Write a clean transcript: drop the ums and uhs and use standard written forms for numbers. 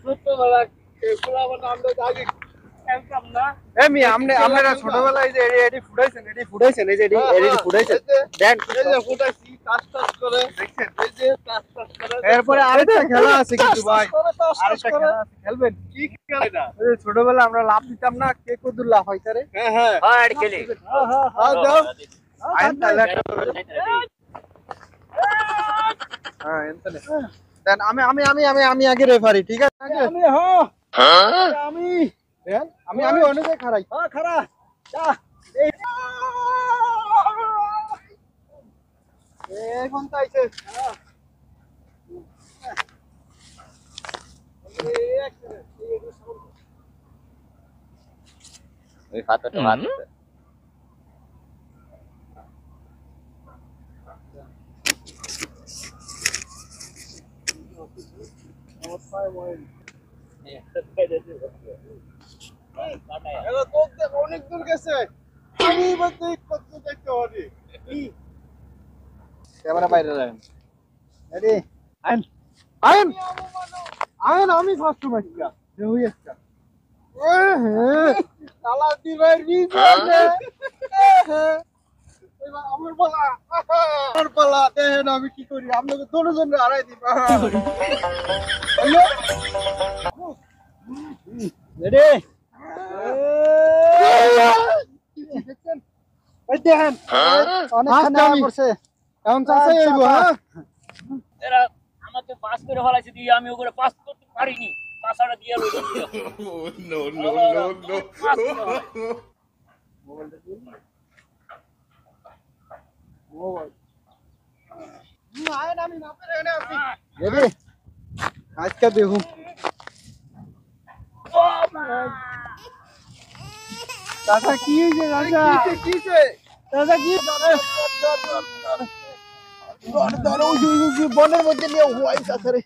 ছোটবেলা এগুলো আমার নাম তো আগে খেলতাম না। এমি আপনারা ছোটবেলায় যে এডি ফুটাইছেন এই যে এডি ফুটাইছেন দেন এই যে ফুটাইছি টাস টাস করে দেখছেন এই যে টাস টাস করে এরপরে আরেকটা খেলা আছে কিন্তু ভাই আরেকটা খেলা আছে খেলবেন কি খেলা এটা? এই যে ছোটবেলা আমরা লাফ দিতাম না কে কদুর লাফ হইতা রে হ্যাঁ হ্যাঁ হ্যাঁ এডি খেলি হ্যাঁ যাও আইন তাহলে হ্যাঁ এনতলে দেন আমি আগে রেফারি ঠিক আছে আগে আমি হ্যাঁ আমি দেন আমি অনেক খারাই হ্যাঁ খারা যা এই কোন তাইছে ওই ফাতটা ভাত এরা তো অনেক দূর গেছে আমি বলতে কত দেখতে পারি ক্যামেরা বাইরে রাখেন রেডি আইন আমি ফার্স্ট মাইকা হই একটা তালা দিবার বিজে এবার আমার পালা দেখেন আমি কি করি আপনাকে দুজন হারাই দিব রেডি দেখছেন এই দেখেন অনেকখানে পড়ছে এখন চাচা এইবো হ্যাঁ এরা আমাকে পাস করে ফলাইছে দিয়ে আমি ওগুলো পাস করতে পারিনি পাসাটা দিয়ে লই No, no, no, no. আয়েন আমি মাপের এখানে আছি রেডি আজকে দেখুন চাচা কি হয়েছে চাচা কিছে চাচা কি বনের মধ্যে নিয়ে হুয়াই চাচা রে